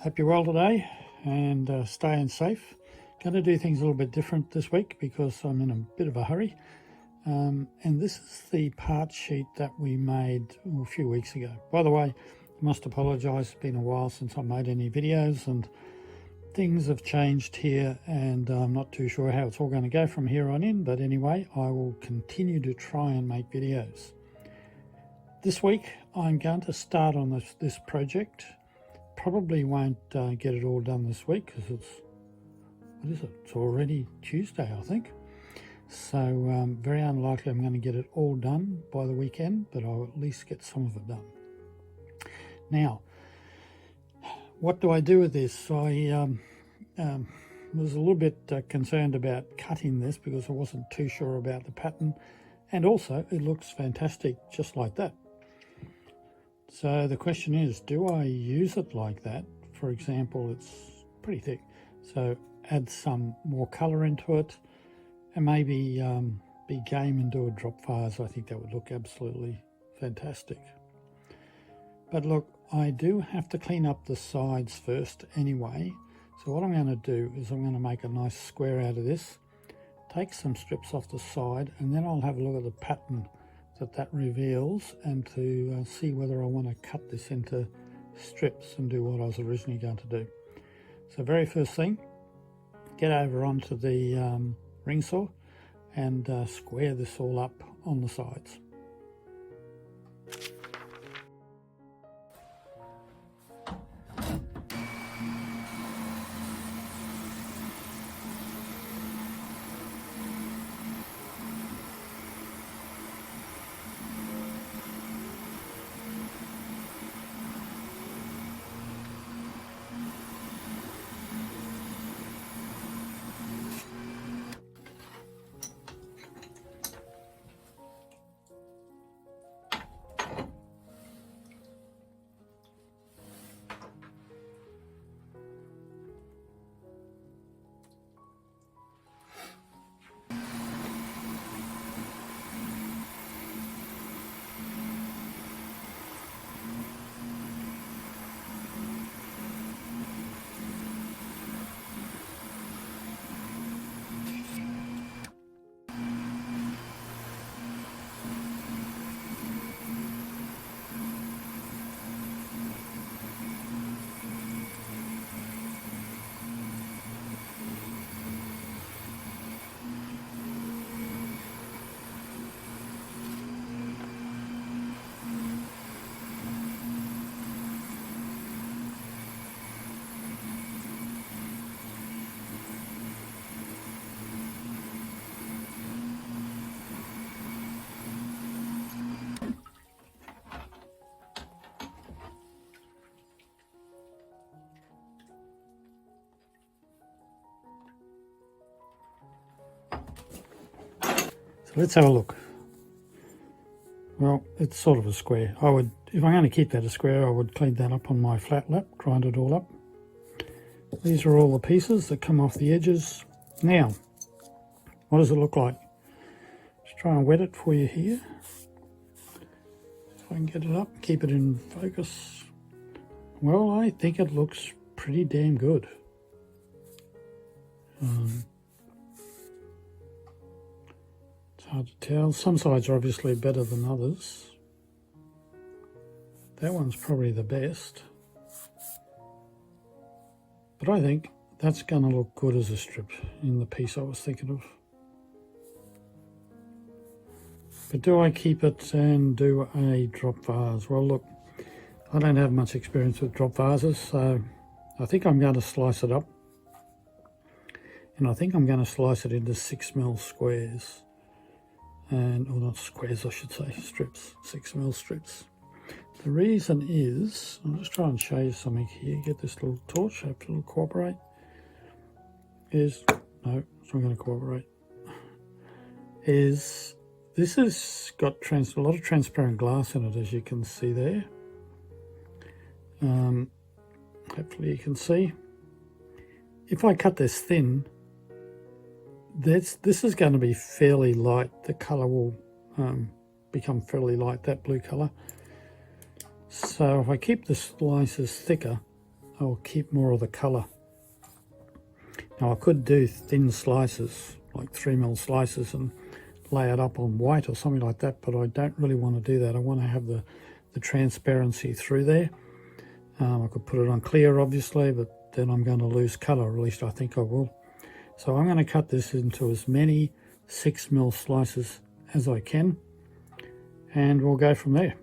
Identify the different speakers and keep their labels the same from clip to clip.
Speaker 1: Hope you're well today and staying safe. Going to do things a little bit different this week because I'm in a bit of a hurry. And this is the part sheet that we made a few weeks ago. By the way, I must apologise, it's been a while since I made any videos and things have changed here, and I'm not too sure how it's all going to go from here on in, but anyway, I will continue to try and make videos. This week I'm going to start on this project. Probably won't get it all done this week because what is it? It's already Tuesday, I think. So very unlikely I'm going to get it all done by the weekend, but I'll at least get some of it done. Now, what do I do with this? I was a little bit concerned about cutting this because I wasn't too sure about the pattern, and also it looks fantastic just like that. So the question is, do I use it like that? For example, it's pretty thick, so add some more colour into it and maybe be game and do a drop vase. I think that would look absolutely fantastic. But look, I do have to clean up the sides first anyway. So what I'm going to do is I'm going to make a nice square out of this, take some strips off the side, and then I'll have a look at the pattern that reveals and to see whether I want to cut this into strips and do what I was originally going to do. So very first thing, get over onto the ring saw and square this all up on the sides. So let's have a look. Well, it's sort of a square. I would, if I'm going to keep that a square, I would clean that up on my flat lap, grind it all up. These are all the pieces that come off the edges. Now, what does it look like? Just try and wet it for you here. If I can get it up, keep it in focus. Well, I think it looks pretty damn good. It's hard to tell. Some sides are obviously better than others. That one's probably the best. But I think that's going to look good as a strip in the piece I was thinking of. But do I keep it and do a drop vase? Well, look, I don't have much experience with drop vases, so I think I'm going to slice it up. And I think I'm going to slice it into 6mm squares. Or not squares, I should say, strips, 6mm strips. The reason is, I'll just try and show you something here, get this little torch, hope it'll cooperate, no, it's not going to cooperate, is this has got a lot of transparent glass in it, as you can see there. Hopefully you can see. If I cut this thin, this is going to be fairly light. The colour will become fairly light, that blue colour. So if I keep the slices thicker, I'll keep more of the colour. Now I could do thin slices, like 3mm slices, and lay it up on white or something like that, but I don't really want to do that. I want to have the transparency through there. I could put it on clear, obviously, but then I'm going to lose colour, or at least I think I will. So I'm going to cut this into as many 6mm slices as I can, and we'll go from there.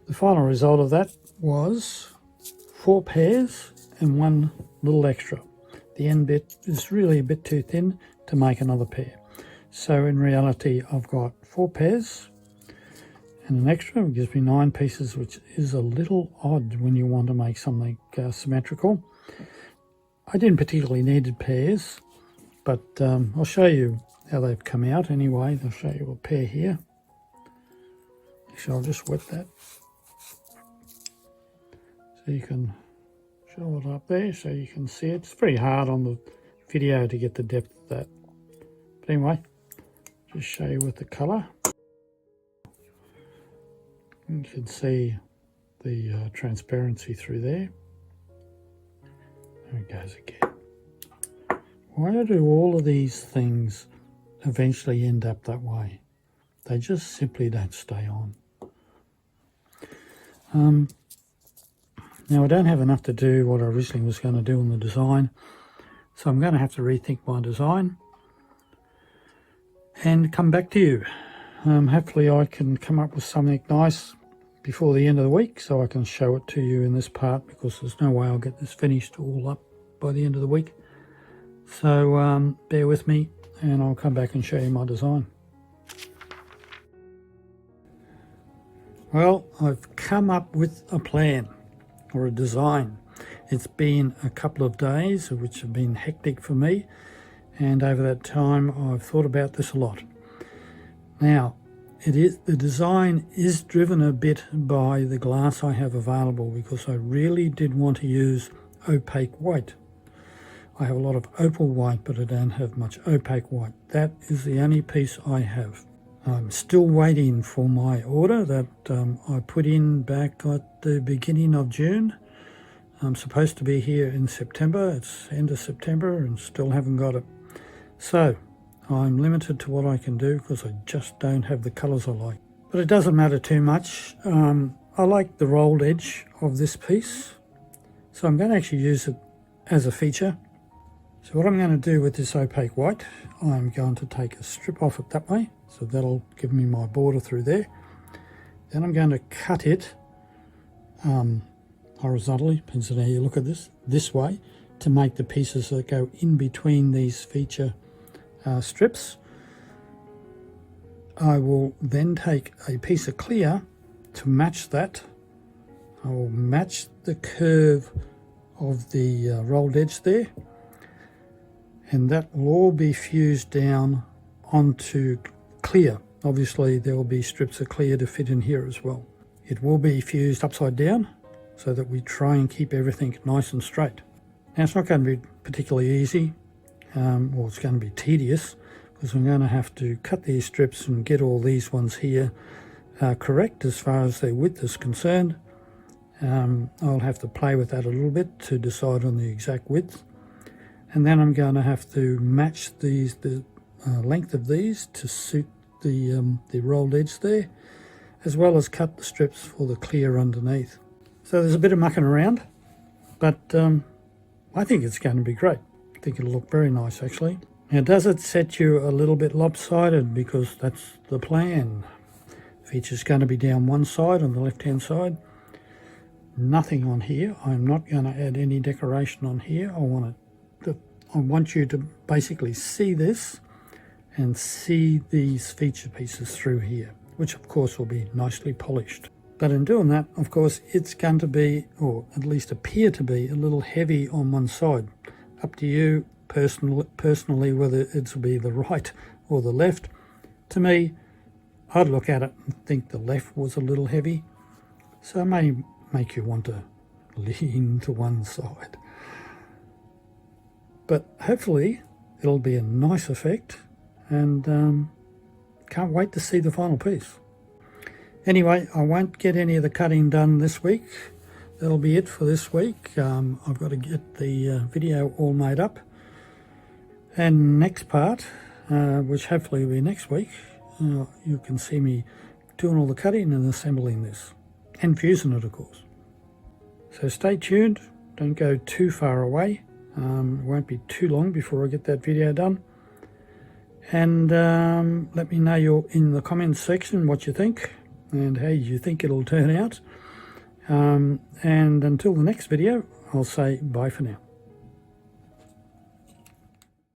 Speaker 1: The final result of that was 4 pairs and 1 little extra. The end bit is really a bit too thin to make another pair. So in reality, I've got 4 pairs and an extra, which gives me 9 pieces, which is a little odd when you want to make something symmetrical. I didn't particularly need pairs, but I'll show you how they've come out anyway. I'll show you a pair here. Actually, I'll just wet that, so you can show it up there so you can see it. It's pretty hard on the video to get the depth of that. But anyway, just show you with the colour. You can see the transparency through there. There it goes again. Why do all of these things eventually end up that way? They just simply don't stay on. Now I don't have enough to do what I originally was going to do in the design, so I'm going to have to rethink my design and come back to you. Hopefully I can come up with something nice before the end of the week so I can show it to you in this part, because there's no way I'll get this finished all up by the end of the week. So bear with me and I'll come back and show you my design. Well, I've come up with a plan or a design. It's been a couple of days which have been hectic for me, and over that time I've thought about this a lot. Now, the design is driven a bit by the glass I have available, because I really did want to use opaque white. I have a lot of opal white, but I don't have much opaque white. That is the only piece I have. I'm still waiting for my order that I put in back at the beginning of June. I'm supposed to be here in September. It's end of September and still haven't got it. So I'm limited to what I can do because I just don't have the colours I like. But it doesn't matter too much. I like the rolled edge of this piece, so I'm going to actually use it as a feature. So what I'm going to do with this opaque white, I'm going to take a strip off it that way, so that'll give me my border through there. Then I'm going to cut it horizontally, depends on how you look at this way, to make the pieces that go in between these feature strips. I will then take a piece of clear to match that. I will match the curve of the rolled edge there, and that will all be fused down onto clear. Obviously there will be strips of clear to fit in here as well. It will be fused upside down so that we try and keep everything nice and straight. Now it's not going to be particularly easy, or it's going to be tedious, because I'm going to have to cut these strips and get all these ones here correct as far as their width is concerned. I'll have to play with that a little bit to decide on the exact width, and then I'm going to have to match the length of these to suit the rolled edge there, as well as cut the strips for the clear underneath. So there's a bit of mucking around, but I think it's going to be great. I think it'll look very nice actually. Now, does it set you a little bit lopsided? Because that's the plan. Feature's going to be down one side, on the left hand side. Nothing on here. I'm not going to add any decoration on here. I want you to basically see this and see these feature pieces through here, which of course will be nicely polished. But in doing that, of course, it's going to be, or at least appear to be, a little heavy on one side. Up to you personally whether it will be the right or the left. To me, I'd look at it and think the left was a little heavy, so it may make you want to lean to one side. But hopefully it'll be a nice effect, and can't wait to see the final piece. Anyway, I won't get any of the cutting done this week. That'll be it for this week. I've got to get the video all made up. And next part, which hopefully will be next week, you can see me doing all the cutting and assembling this. And fusing it, of course. So stay tuned. Don't go too far away. It won't be too long before I get that video done. And let me know in the comments section what you think and how you think it'll turn out. And until the next video, I'll say bye for now.